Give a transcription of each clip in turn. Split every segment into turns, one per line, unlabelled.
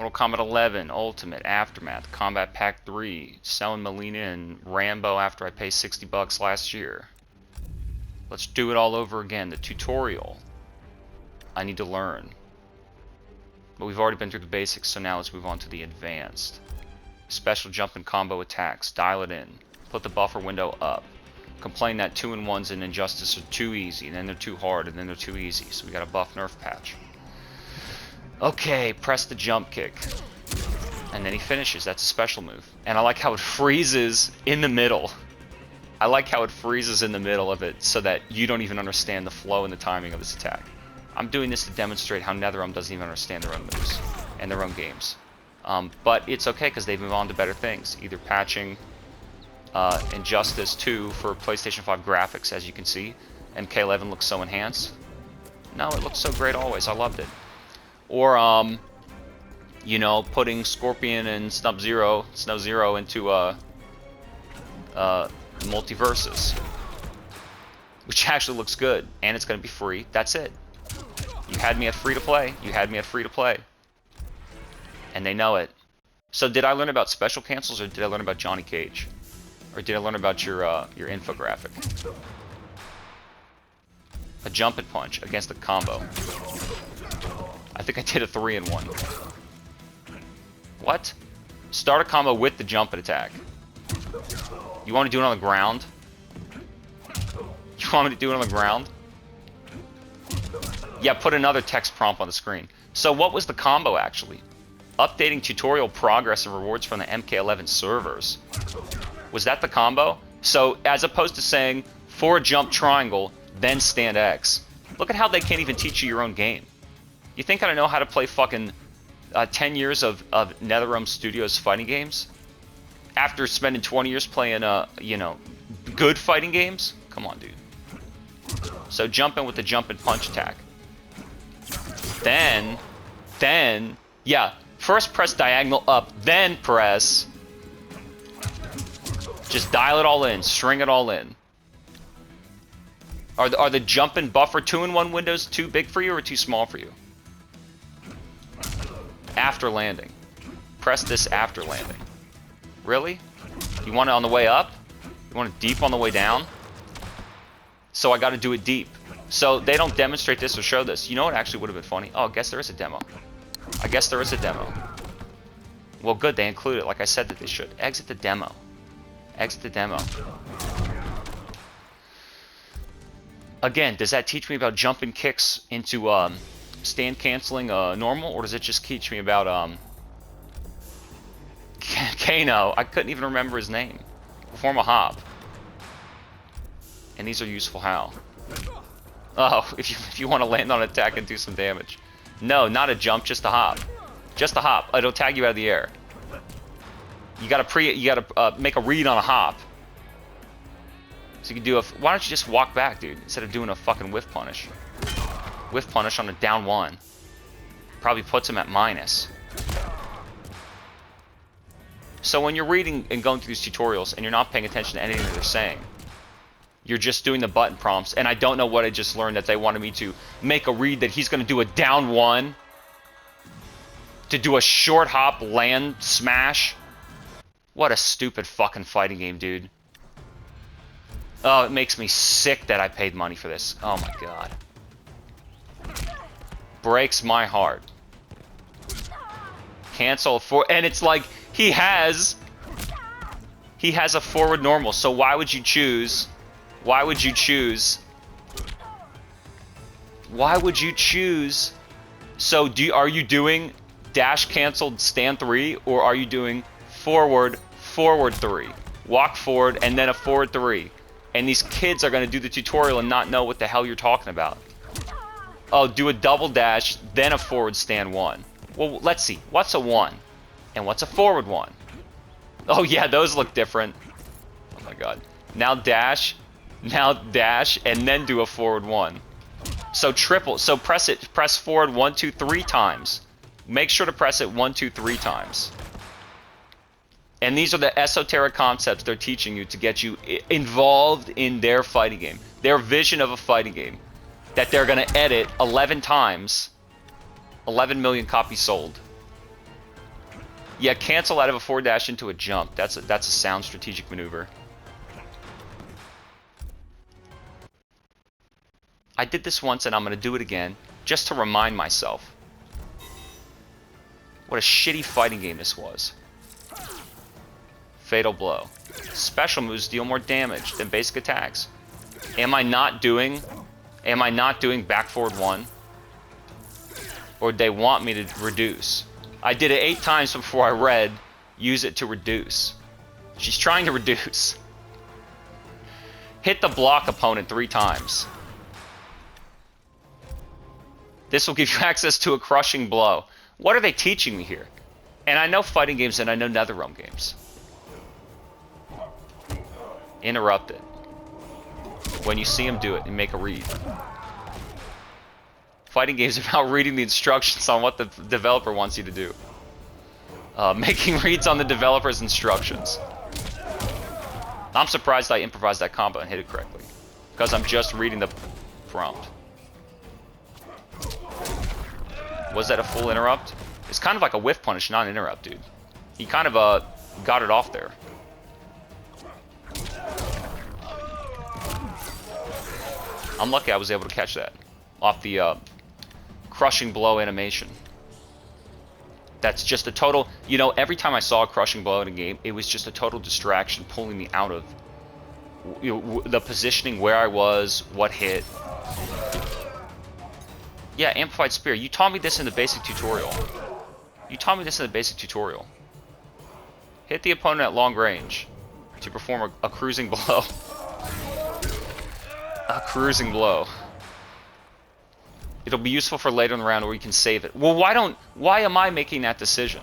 Mortal Kombat 11, Ultimate, Aftermath, Combat Pack 3, selling Melina and Rambo after I paid $60 last year. Let's do it all over again. The tutorial. I need to learn. But we've already been through the basics, so now let's move on to the advanced. Special jump and combo attacks. Dial it in. Put the buffer window up. Complain that 2-in-1s in Injustice are too easy, and then they're too hard, and then they're too easy. So we got a buff nerf patch. Okay, press the jump kick. And then he finishes. That's a special move. And I like how it freezes in the middle. I like how it freezes in the middle of it so that you don't even understand the flow and the timing of this attack. I'm doing this to demonstrate how NetherRealm doesn't even understand their own moves and their own games. But it's okay because they've moved on to better things. Either patching Injustice 2 for PlayStation 5 graphics, as you can see. MK11 looks so enhanced. No, it looks so great always. I loved it. Or, you know, putting Scorpion and Sub-Zero into Multiverses, which actually looks good, and it's going to be free. That's it. You had me at free to play. You had me at free to play, and they know it. So, did I learn about special cancels, or did I learn about Johnny Cage, or did I learn about your infographic? A jump and punch against a combo. I think I did a 3-in-1. What? Start a combo with the jump and attack. You want to do it on the ground? You want me to do it on the ground? Yeah, put another text prompt on the screen. So what was the combo actually? Updating tutorial progress and rewards from the MK11 servers. Was that the combo? So as opposed to saying forward jump triangle, then stand X. Look at how they can't even teach you your own game. You think I don't know how to play fucking 10 years of NetherRealm Studios fighting games? After spending 20 years playing, you know, good fighting games? Come on, dude. So jump in with the jump and punch attack. Then, yeah, first press diagonal up, then press. Just dial it all in, string it all in. Are the jump and buffer 2-in-1 windows too big for you or too small for you? After landing. Press this after landing. Really? You want it on the way up? You want it deep on the way down? So I got to do it deep. So they don't demonstrate this or show this. You know what actually would have been funny? Oh, I guess there is a demo. I guess there is a demo. Well, good. They include it like I said that they should. Exit the demo. Exit the demo. Again, does that teach me about jumping kicks into stand canceling normal, or does it just teach me about Kano? I couldn't even remember his name. Perform a hop. And these are useful how? Oh, if you want to land on an attack and do some damage. No, not a jump, just a hop. Just a hop. It'll tag you out of the air. You gotta make a read on a hop. So you can do a. Why don't you just walk back, dude, instead of doing a fucking whiff punish? Whiff punish on a down 1. Probably puts him at minus. So when you're reading and going through these tutorials and you're not paying attention to anything that they're saying, you're just doing the button prompts, and I don't know what I just learned that they wanted me to make a read that he's going to do a down 1, to do a short hop land smash. What a stupid fucking fighting game, dude. Oh, it makes me sick that I paid money for this. Oh my god. Breaks my heart. Cancel for, and it's like he has a forward normal. So why would you choose? Why would you choose? Why would you choose? So are you doing dash canceled stand 3, or are you doing forward 3, walk forward and then a forward 3? And these kids are going to do the tutorial and not know what the hell you're talking about. Oh, do a double dash, then a forward stand 1. Well, let's see. What's a 1? And what's a forward 1? Oh, yeah, those look different. Oh, my God. Now dash, and then do a forward 1. So triple. So press forward 1, 2, 3 times. Make sure to press it 1, 2, 3 times. And these are the esoteric concepts they're teaching you to get you involved in their fighting game. Their vision of a fighting game. That they're going to edit 11 times. 11 million copies sold. Yeah, cancel out of a forward dash into a jump. That's a sound strategic maneuver. I did this once and I'm going to do it again, just to remind myself what a shitty fighting game this was. Fatal blow. Special moves deal more damage than basic attacks. Am I not doing back forward 1? Or they want me to reduce? I did it 8 times before I read use it to reduce. She's trying to reduce. Hit the block opponent 3 times. This will give you access to a crushing blow. What are they teaching me here? And I know fighting games and I know NetherRealm games. Interrupt it. When you see him do it, you make a read. Fighting games are about reading the instructions on what the developer wants you to do. Making reads on the developer's instructions. I'm surprised I improvised that combo and hit it correctly. Because I'm just reading the prompt. Was that a full interrupt? It's kind of like a whiff punish, not an interrupt, dude. He kind of got it off there. I'm lucky I was able to catch that off the crushing blow animation. That's just a total, you know, every time I saw a crushing blow in a game, it was just a total distraction pulling me out of, you know, the positioning, where I was, what hit. Yeah, Amplified Spear. You taught me this in the basic tutorial. Hit the opponent at long range to perform a cruising blow. A cruising blow. It'll be useful for later in the round where you can save it. Well, why am I making that decision?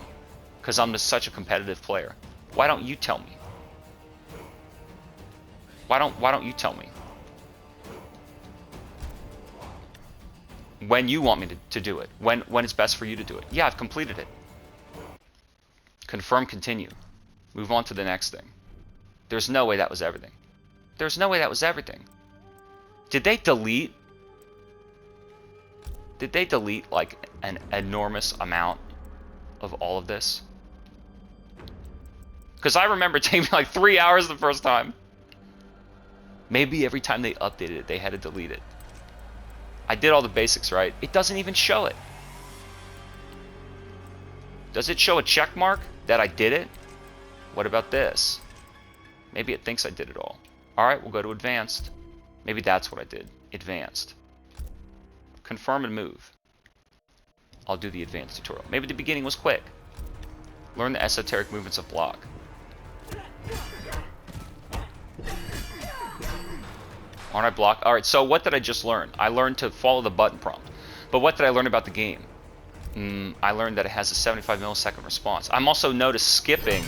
Because I'm just such a competitive player. Why don't you tell me? Why don't you tell me? When you want me to do it. When it's best for you to do it. Yeah, I've completed it. Confirm, continue. Move on to the next thing. There's no way that was everything. There's no way that was everything. Did they delete? Did they delete like an enormous amount of all of this? Because I remember it taking me like 3 hours the first time. Maybe every time they updated it, they had to delete it. I did all the basics, right? It doesn't even show it. Does it show a check mark that I did it? What about this? Maybe it thinks I did it all. Alright, we'll go to advanced. Maybe that's what I did. Advanced. Confirm and move. I'll do the advanced tutorial. Maybe the beginning was quick. Learn the esoteric movements of block. Aren't I blocked? Alright, so what did I just learn? I learned to follow the button prompt. But what did I learn about the game? I learned that it has a 75 millisecond response. I'm also skipping.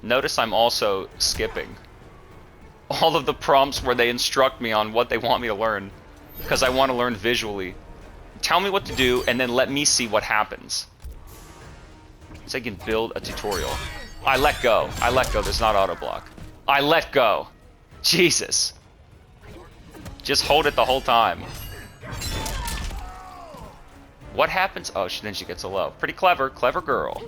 Notice I'm also skipping all of the prompts where they instruct me on what they want me to learn. Because I want to learn visually. Tell me what to do and then let me see what happens. So I can build a tutorial. I let go. I let go. There's not auto block. I let go. Jesus. Just hold it the whole time. What happens? Oh, then she gets a low. Pretty clever. Clever girl.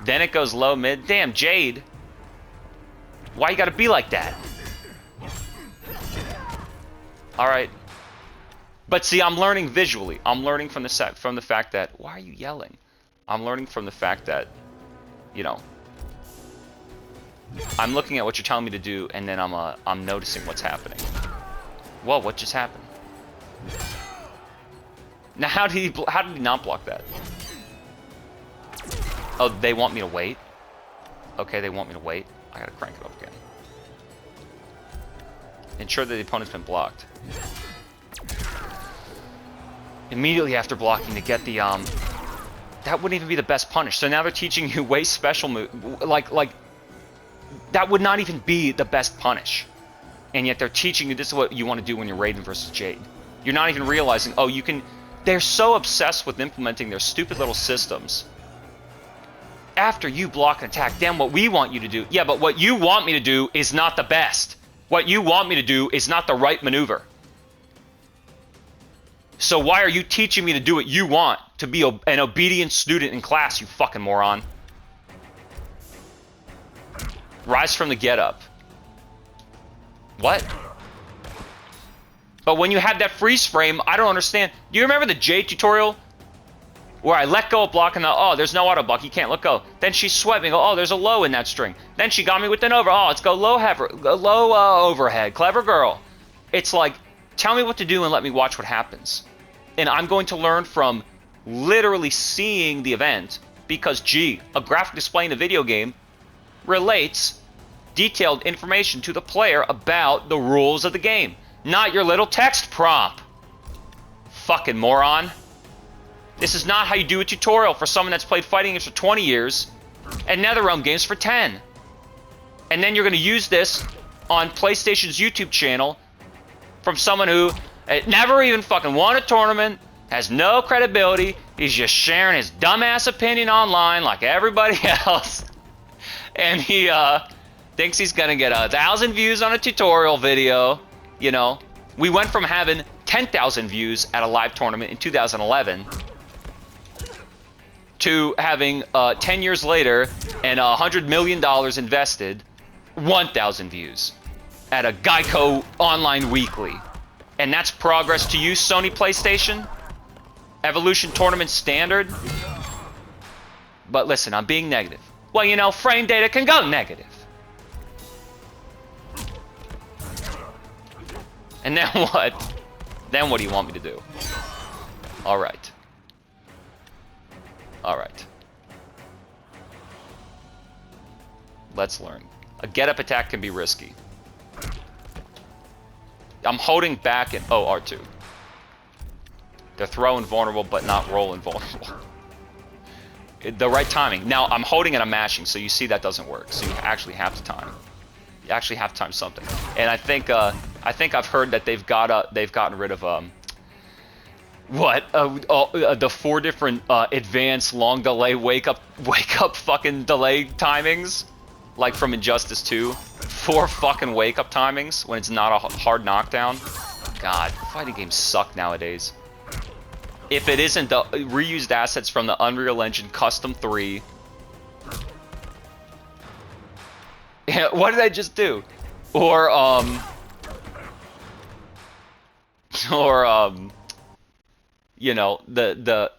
Then it goes low, mid. Damn, Jade. Why you gotta be like that? Alright. But see, I'm learning visually. I'm learning from the fact that... Why are you yelling? I'm learning from the fact that, you know... I'm looking at what you're telling me to do, and then I'm noticing what's happening. Whoa, what just happened? Now, how did he not block that? Oh, they want me to wait? Okay, they want me to wait. I gotta crank it up again. Ensure that the opponent's been blocked. Immediately after blocking to get the, that wouldn't even be the best punish. So now they're teaching you waste special move. Like, that would not even be the best punish. And yet they're teaching you this is what you want to do when you're Raiden versus Jade. You're not even realizing, oh, you can... They're so obsessed with implementing their stupid little systems. After you block an attack, then what we want you to do... Yeah, but what you want me to do is not the best. What you want me to do is not the right maneuver. So why are you teaching me to do what you want? To be an obedient student in class, you fucking moron. Rise from the get up. What? But when you have that freeze frame, I don't understand. Do you remember the J tutorial? Where I let go of block and there's no auto block, you can't let go. Then she swept me, there's a low in that string. Then she got me with an over, let's go low overhead, clever girl. It's like, tell me what to do and let me watch what happens. And I'm going to learn from literally seeing the event because, gee, a graphic display in a video game relates detailed information to the player about the rules of the game. Not your little text prompt. Fucking moron. This is not how you do a tutorial for someone that's played fighting games for 20 years and NetherRealm games for 10. And then you're going to use this on PlayStation's YouTube channel from someone who never even fucking won a tournament, has no credibility, he's just sharing his dumbass opinion online like everybody else. And he thinks he's going to get 1,000 views on a tutorial video. You know, we went from having 10,000 views at a live tournament in 2011 to having 10 years later and $100 million invested, 1,000 views at a Geico online weekly. And that's progress to you, Sony PlayStation? Evolution Tournament Standard? But listen, I'm being negative. Well, you know, frame data can go negative. And then what? Then what do you want me to do? Alright. Alright. Let's learn. A get-up attack can be risky. I'm holding back and... Oh, R2. They're throw invulnerable, but not roll invulnerable. The right timing. Now, I'm holding and I'm mashing, so you see that doesn't work. So you actually have to time. You actually have to time something. And I think I've heard that they've gotten rid of the 4 different advanced long delay wake up fucking delay timings, like from Injustice 2. 4 fucking wake up timings when it's not a hard knockdown. God, fighting games suck nowadays. If it isn't the reused assets from the Unreal Engine Custom 3. What did I just do? Or you know, the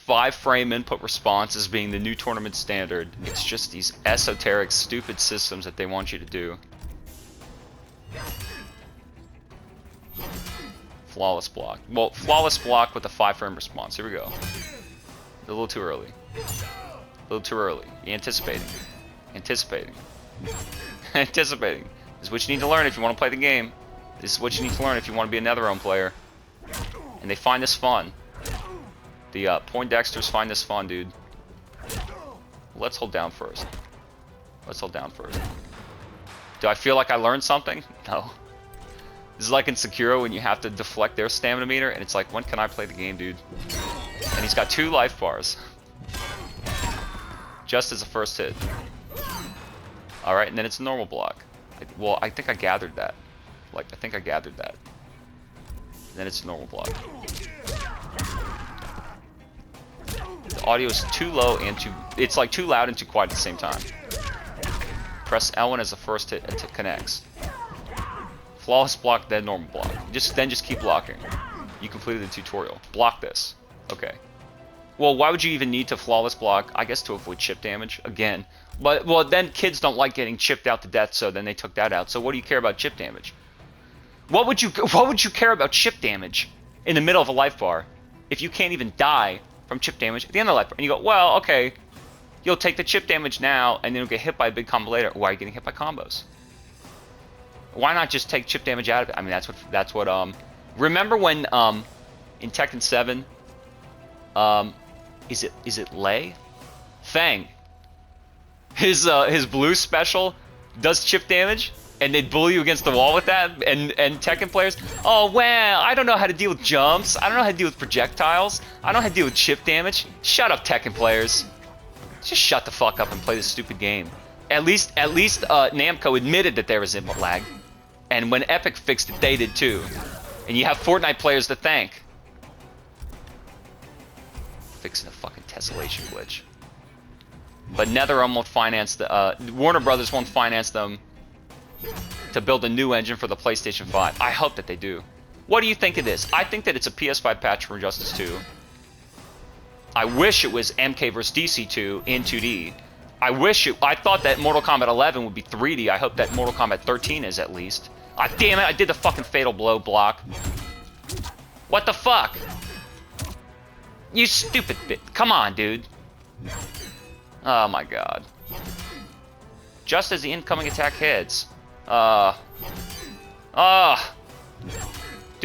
5-frame input response as being the new tournament standard. It's just these esoteric, stupid systems that they want you to do. Flawless block. Well, flawless block with a 5-frame response. Here we go. A little too early. A little too early. You're anticipating. Anticipating. Anticipating. This is what you need to learn if you want to play the game. This is what you need to learn if you want to be a NetherRealm player. And they find this fun. The Poindexters find this fun, dude. Let's hold down first. Let's hold down first. Do I feel like I learned something? No. This is like in Sekiro when you have to deflect their stamina meter, and it's like, when can I play the game, dude? And he's got 2 life bars. Just as a first hit. Alright, and then it's a normal block. Well, I think I gathered that. Like, I think I gathered that. Then it's a normal block. The audio is too low and too... It's like too loud and too quiet at the same time. Press L1 as the first hit and it connects. Flawless block, then normal block. Then just keep blocking. You completed the tutorial. Block this. Okay. Well, why would you even need to flawless block? I guess to avoid chip damage. Again. But, well, then kids don't like getting chipped out to death, so then they took that out. So what do you care about chip damage? What would you care about chip damage in the middle of a life bar if you can't even die from chip damage at the end of the life bar? And you go, well, okay, you'll take the chip damage now, and then you'll get hit by a big combo later. Why are you getting hit by combos? Why not just take chip damage out of it? I mean, that's what. Remember when in Tekken 7, is it Lei? Fang. His blue special does chip damage, and they'd bully you against the wall with that. And Tekken players, oh well, I don't know how to deal with jumps. I don't know how to deal with projectiles. I don't know how to deal with chip damage. Shut up, Tekken players. Just shut the fuck up and play this stupid game. At least Namco admitted that there was input lag. And when Epic fixed it, they did too. And you have Fortnite players to thank. fixing a fucking tessellation glitch. But NetherRealm won't finance the Warner Brothers won't finance them to build a new engine for the PlayStation 5. I hope that they do. What do you think of this? I think that it's a PS5 patch for Injustice 2. I wish it was MK vs DC 2 in 2D. I thought that Mortal Kombat 11 would be 3D. I hope that Mortal Kombat 13 is at least. Ah, damn it! I did the fucking fatal blow block. What the fuck? You stupid bit. Come on, dude. Oh my god. Just as the incoming attack hits. Do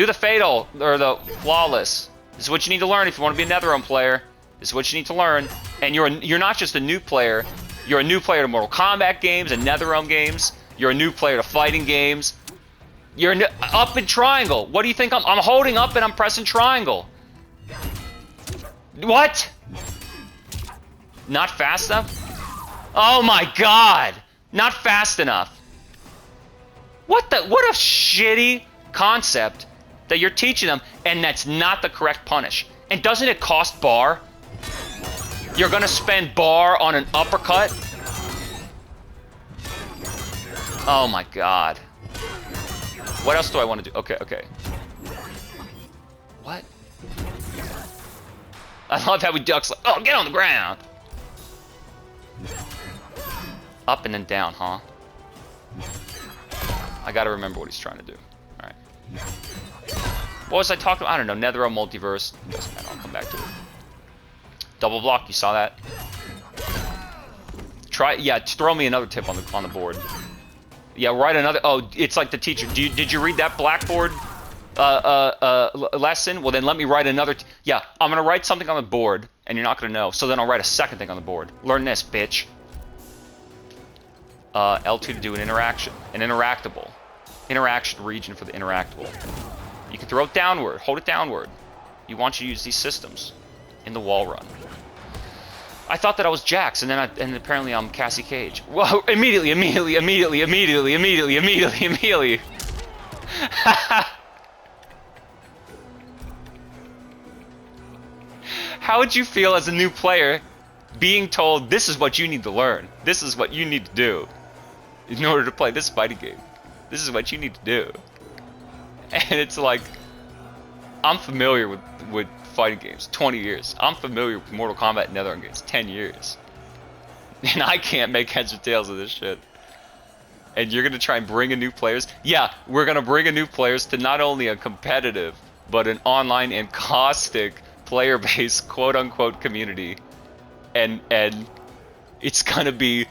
the fatal, or the flawless. This is what you need to learn if you want to be a NetherRealm player. This is what you need to learn. And you're not just a new player. You're a new player to Mortal Kombat games and NetherRealm games. You're a new player to fighting games. You're up in triangle. What do you think? I'm holding up and I'm pressing triangle. What? Not fast enough? Oh my god! Not fast enough. What a shitty concept that you're teaching them, and that's not the correct punish. And doesn't it cost bar? You're gonna spend bar on an uppercut? Oh my god. What else do I want to do? Okay. What? I love how he ducks like, oh, get on the ground! Up and then down, huh? I gotta remember what he's trying to do. Alright. What was I talking about? I don't know. NetherRealm multiverse. Doesn't matter. I'll come back to it. Double block. You saw that? Yeah, throw me another tip on the board. Yeah, write another. Oh, it's like the teacher. Did you read that blackboard lesson? Well, then let me write another. Yeah, I'm gonna write something on the board, and you're not gonna know. So then I'll write a second thing on the board. Learn this, bitch. L2 to do an interaction. An interactable. Interaction region for the interactable. You can throw it downward. Hold it downward. You want you to use these systems in the wall run. I thought that I was Jax, and then apparently I'm Cassie Cage. Whoa! Immediately. How would you feel as a new player being told this is what you need to learn? This is what you need to do in order to play this fighting game. This is what you need to do. And it's like, I'm familiar with fighting games, 20 years. I'm familiar with Mortal Kombat and NetherRealm games, 10 years. And I can't make heads or tails of this shit. And you're gonna try and bring in new players? Yeah, we're gonna bring in new players to not only a competitive, but an online and caustic player-based quote-unquote community. And it's gonna be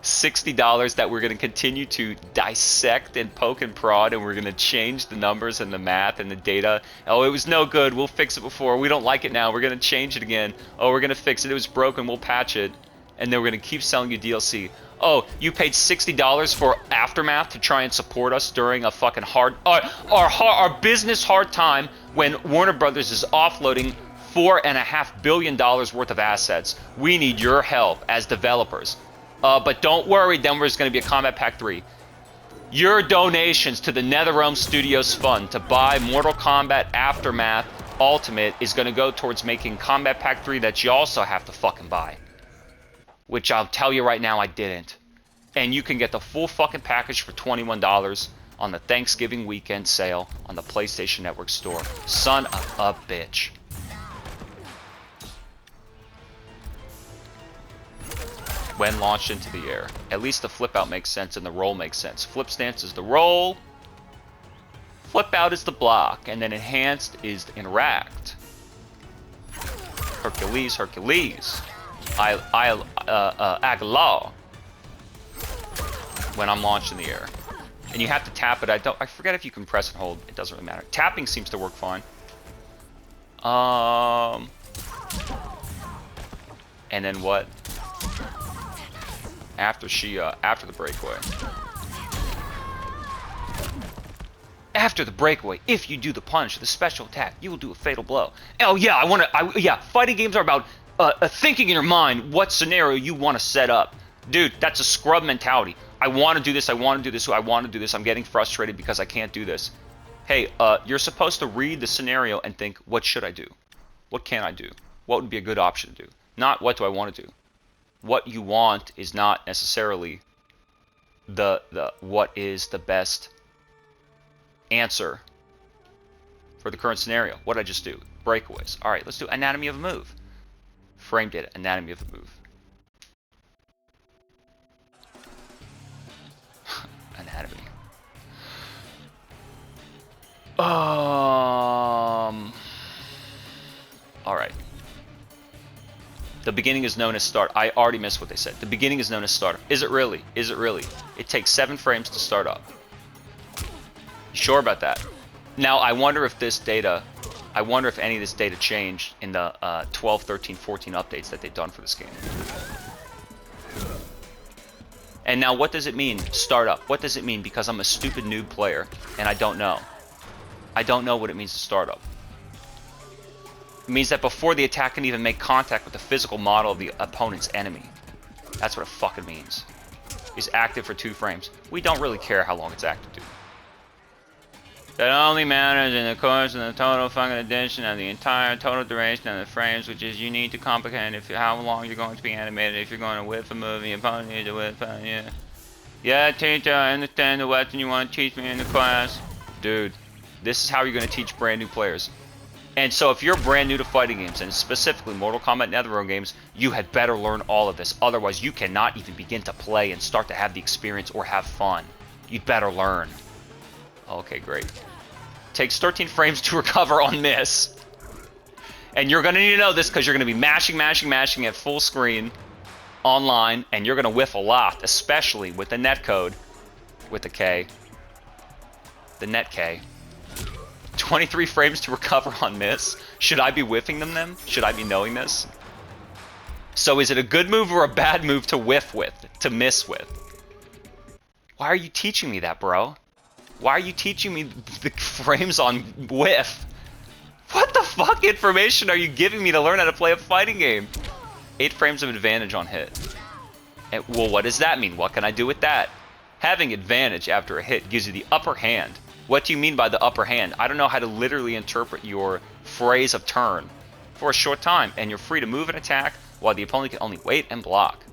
$60 that we're going to continue to dissect and poke and prod, and we're going to change the numbers and the math and the data. Oh, it was no good. We'll fix it before. We don't like it now. We're going to change it again. Oh, we're going to fix it. It was broken. We'll patch it. And then we're going to keep selling you DLC. Oh, you paid $60 for Aftermath to try and support us during a fucking our business hard time when Warner Brothers is offloading $4.5 billion worth of assets. We need your help as developers. But don't worry, then there's going to be a Kombat Pack 3. Your donations to the NetherRealm Studios Fund to buy Mortal Kombat Aftermath Ultimate is going to go towards making Kombat Pack 3 that you also have to fucking buy. Which I'll tell you right now, I didn't. And you can get the full fucking package for $21 on the Thanksgiving weekend sale on the PlayStation Network store. Son of a bitch. When launched into the air. At least the flip out makes sense and the roll makes sense. Flip stance is the roll, flip out is the block, and then enhanced is the interact. Hercules. Agalaw. When I'm launched in the air. And you have to tap it. I forget if you can press and hold. It doesn't really matter. Tapping seems to work fine. And then what? After the breakaway. After the breakaway, if you do the punch, the special attack, you will do a fatal blow. Oh yeah, yeah, fighting games are about thinking in your mind what scenario you want to set up. Dude, that's a scrub mentality. I want to do this, I want to do this, I want to do this, I'm getting frustrated because I can't do this. Hey, you're supposed to read the scenario and think, what should I do? What can I do? What would be a good option to do? Not what do I want to do. What you want is not necessarily the what is the best answer for the current scenario. What did I just do? Breakaways. All right, let's do anatomy of a move. Frame data, anatomy of a move. Anatomy. All right. The beginning is known as start. I already missed what they said. The beginning is known as startup. Is it really? Is it really? It takes 7 frames to start up. You sure about that? Now, I wonder if this data, I wonder if any of this data changed in the 12, 13, 14 updates that they've done for this game. And now, what does it mean, start up? What does it mean? Because I'm a stupid noob player, and I don't know. I don't know what it means to start up. It means that before the attack can even make contact with the physical model of the opponent's enemy. That's what it fucking means. Is active for 2 frames. We don't really care how long it's active, dude. That only matters in the course of the total fucking addition of the entire total duration of the frames, which is unique to complicate if how long you're going to be animated. If you're going to whiff a move, the opponent needs to whiff. Yeah, teacher, I understand the lesson you want to teach me in the class. Dude, this is how you're going to teach brand new players. And so if you're brand new to fighting games, and specifically Mortal Kombat NetherRealm games, you had better learn all of this. Otherwise, you cannot even begin to play and start to have the experience or have fun. You'd better learn. Okay, great. Takes 13 frames to recover on miss. And you're going to need to know this because you're going to be mashing at full screen online, and you're going to whiff a lot, especially with the netcode, with the K. The net K. 23 frames to recover on miss. Should I be whiffing them then? Should I be knowing this? So is it a good move or a bad move to whiff with? To miss with? Why are you teaching me that, bro? Why are you teaching me the frames on whiff? What the fuck information are you giving me to learn how to play a fighting game? 8 frames of advantage on hit. And, well, what does that mean? What can I do with that? Having advantage after a hit gives you the upper hand. What do you mean by the upper hand? I don't know how to literally interpret your phrase of turn for a short time, and you're free to move and attack while the opponent can only wait and block.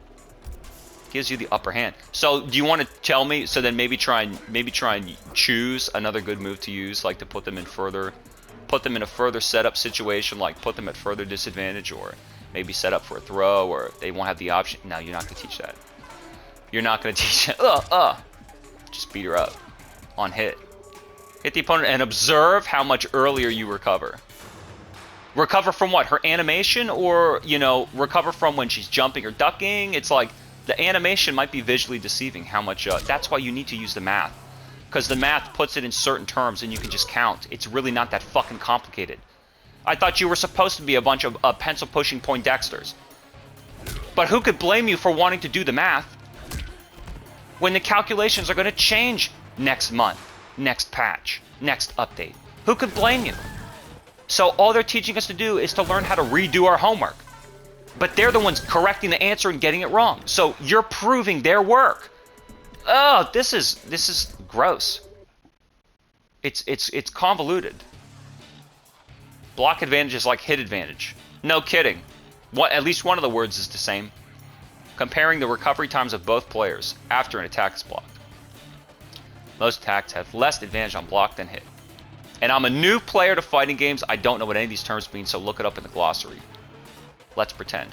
Gives you the upper hand. So do you want to tell me? So then maybe try and choose another good move to use, like to put them in a further setup situation, like put them at further disadvantage, or maybe set up for a throw, or they won't have the option. No, you're not gonna teach that. You're not gonna teach that. Just beat her up on hit. Hit the opponent and observe how much earlier you recover. Recover from what? Her animation, or, you know, recover from when she's jumping or ducking? It's like the animation might be visually deceiving how much. That's why you need to use the math. Because the math puts it in certain terms and you can just count. It's really not that fucking complicated. I thought you were supposed to be a bunch of pencil-pushing Poindexters. But who could blame you for wanting to do the math when the calculations are going to change next month? Next patch, next update. Who could blame you? So all they're teaching us to do is to learn how to redo our homework. But they're the ones correcting the answer and getting it wrong. So you're proving their work. Oh, this is gross. It's convoluted. Block advantage is like hit advantage. No kidding. At least one of the words is the same. Comparing the recovery times of both players after an attack is blocked. Most attacks have less advantage on block than hit. And I'm a new player to fighting games. I don't know what any of these terms mean, so look it up in the glossary. Let's pretend.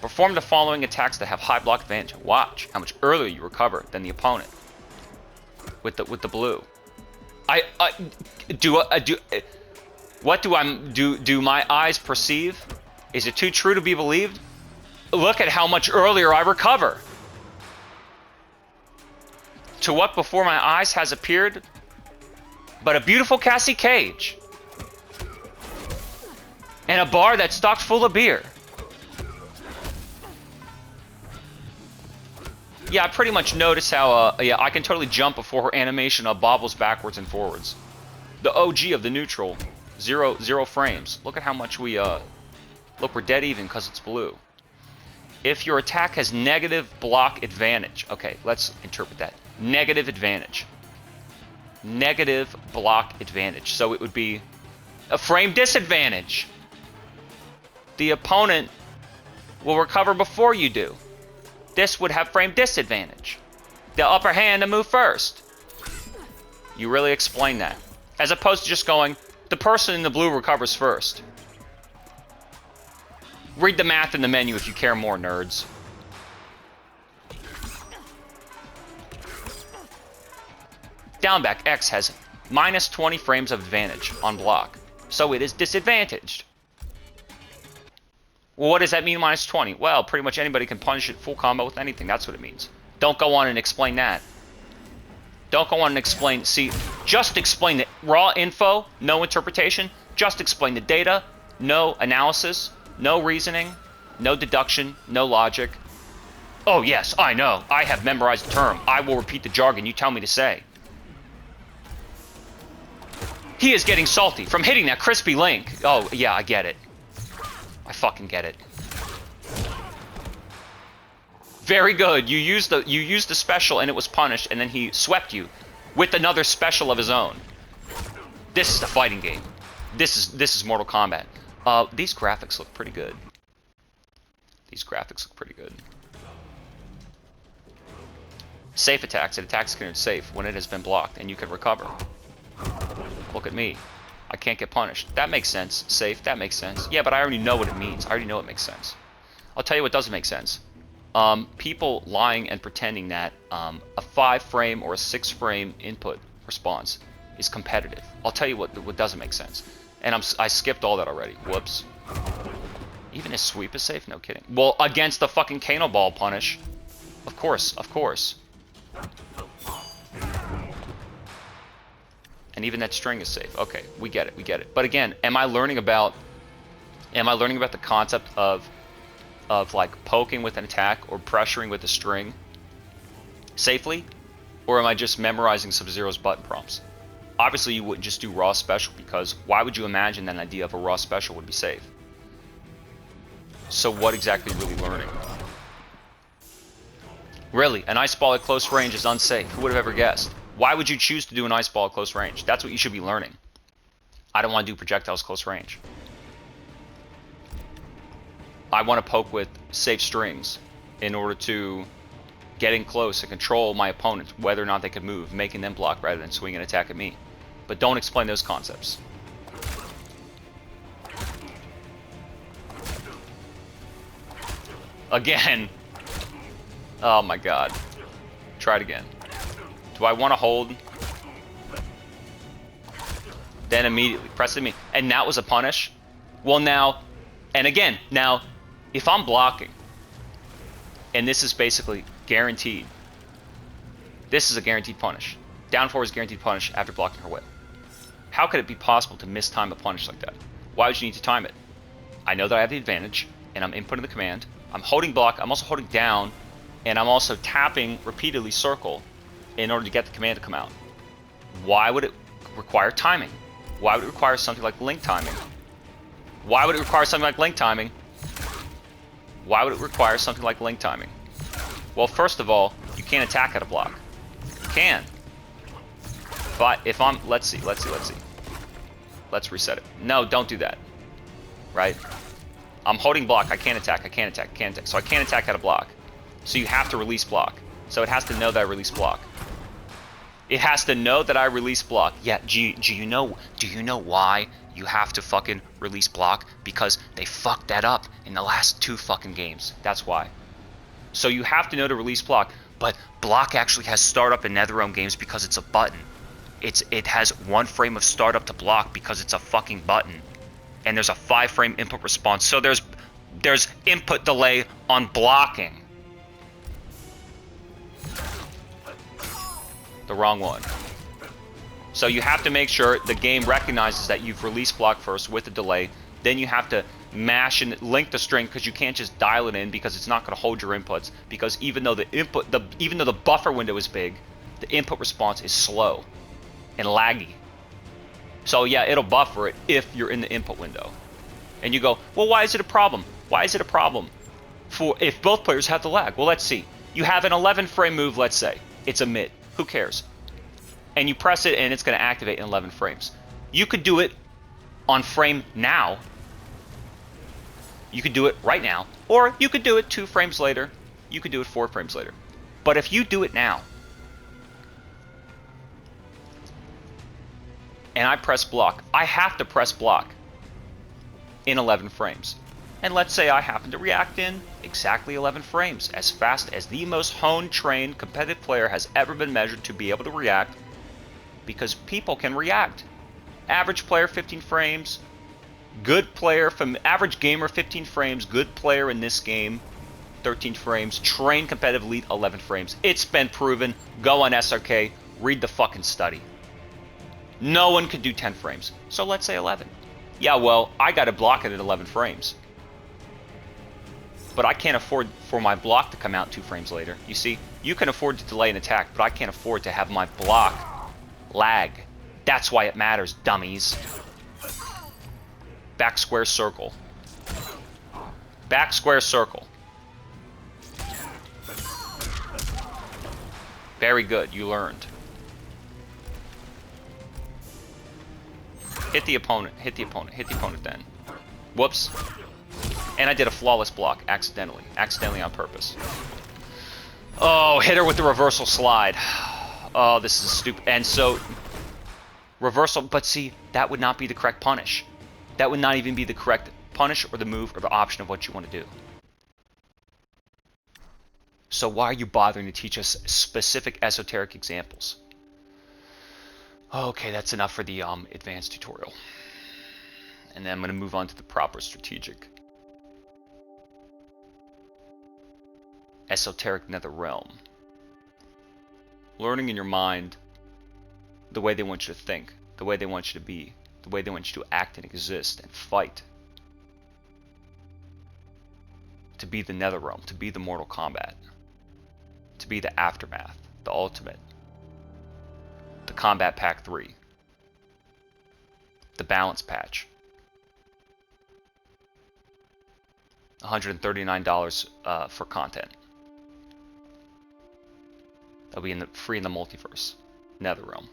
Perform the following attacks that have high block advantage. Watch how much earlier you recover than the opponent. With the blue. Do my eyes perceive? Is it too true to be believed? Look at how much earlier I recover. To what before my eyes has appeared but a beautiful Cassie cage and a bar that's stocked full of beer. Yeah, I pretty much notice how yeah, I can totally jump before her animation bobbles backwards and forwards. The OG of the neutral, zero frames. Look at how much we look, we're dead even because it's blue. If your attack has negative block advantage, okay, let's interpret that. Negative advantage. Negative block advantage. So it would be a frame disadvantage. The opponent will recover before you do. This would have frame disadvantage. The upper hand to move first. You really explain that. As opposed to just going, the person in the blue recovers first. Read the math in the menu if you care more, nerds. Down back X has minus 20 frames of advantage on block, so it is disadvantaged. Well, what does that mean, minus 20? Well, pretty much anybody can punish it full combo with anything. That's what it means. Don't go on and explain that. Don't go on and explain. See, just explain the raw info, no interpretation. Just explain the data, no analysis, no reasoning, no deduction, no logic. Oh, yes, I know. I have memorized the term. I will repeat the jargon you tell me to say. He is getting salty from hitting that crispy link. Oh, yeah, I get it. I fucking get it. Very good. You used the special and it was punished, and then he swept you with another special of his own. This is the fighting game. This is Mortal Kombat. These graphics look pretty good. These graphics look pretty good. Safe attacks. It attacks considered safe when it has been blocked, and you can recover. Look at me. I can't get punished. That makes sense. Safe. That makes sense. Yeah, but I already know what it means. I already know it makes sense. I'll tell you what doesn't make sense. People lying and pretending that a 5-frame or a 6-frame input response is competitive. I'll tell you what doesn't make sense. And I skipped all that already. Whoops. Even his sweep is safe? No kidding. Well, against the fucking Kano Ball punish. Of course, of course. And even that string is safe. Okay, we get it, we get it. But again, am I learning about the concept of like poking with an attack or pressuring with a string safely? Or am I just memorizing Sub-Zero's button prompts? Obviously you wouldn't just do raw special, because why would you imagine that an idea of a raw special would be safe? So what exactly are you really learning? Really, an ice ball at close range is unsafe. Who would have ever guessed? Why would you choose to do an ice ball at close range? That's what you should be learning. I don't want to do projectiles close range. I want to poke with safe strings in order to get in close and control my opponents, whether or not they can move, making them block rather than swing and attack at me. But don't explain those concepts. Again. Oh my god. Try it again. Do I want to hold? Then immediately press it me. And that was a punish? Well now, and again, now, if I'm blocking, and this is basically guaranteed. This is a guaranteed punish. Down 4 is guaranteed punish after blocking her whip. How could it be possible to mistime a punish like that? Why would you need to time it? I know that I have the advantage, and I'm inputting the command. I'm holding block, I'm also holding down, and I'm also tapping repeatedly circle in order to get the command to come out. Why would it require timing? Why would it require something like link timing? Why would it require something like link timing? Why would it require something like link timing? Well, first of all, you can't attack at a block. You can. But if I'm, let's see. Let's reset it. No, don't do that. Right? I'm holding block, I can't attack. So I can't attack at a block. So you have to release block. So it has to know that I release block. It has to know that I release block. Yeah, do you know why you have to fucking release block? Because they fucked that up in the last 2 fucking games. That's why. So you have to know to release block, but block actually has startup in NetherRealm games because it's a button. It has 1 frame of startup to block because it's a fucking button. And there's a 5-frame input response. So there's input delay on blocking. The wrong one. So you have to make sure the game recognizes that you've released block first with a delay. Then you have to mash and link the string, because you can't just dial it in, because it's not going to hold your inputs. Because even though the buffer window is big, the input response is slow and laggy. So yeah, it'll buffer it if you're in the input window. And you go, well, why is it a problem? Why is it a problem for if both players have the lag? Well, let's see. You have an 11-frame move, let's say. It's a mid. Who cares? And you press it and it's going to activate in 11 frames. You could do it on frame now. You could do it right now, or you could do it 2 frames later. You could do it 4 frames later. But if you do it now, and I press block, I have to press block in 11 frames. And let's say I happen to react in exactly 11 frames, as fast as the most honed, trained, competitive player has ever been measured to be able to react, because people can react. Average player 15 frames, good player from average gamer 15 frames, good player in this game 13 frames, trained competitive elite 11 frames. It's been proven. Go on SRK, read the fucking study. No one could do 10 frames. So let's say 11. Yeah, well, I got to block it at 11 frames. But I can't afford for my block to come out 2 frames later. You see, you can afford to delay an attack, but I can't afford to have my block lag. That's why it matters, dummies. Back square circle. Back square circle. Very good, you learned. Hit the opponent, hit the opponent, hit the opponent then. Whoops. And I did a flawless block, accidentally. Accidentally on purpose. Oh, hit her with the reversal slide. Oh, this is stupid. And so, reversal, but see, that would not be the correct punish. That would not even be the correct punish or the move or the option of what you want to do. So why are you bothering to teach us specific esoteric examples? Okay, that's enough for the advanced tutorial. And then I'm going to move on to the proper strategic. Esoteric nether realm. Learning in your mind the way they want you to think, the way they want you to be, the way they want you to act and exist and fight. To be the nether realm, to be the Mortal Kombat. To be the aftermath, the ultimate. The Kombat Pack 3. The balance patch. $139 for content. That'll be free in the multiverse. Nether realm.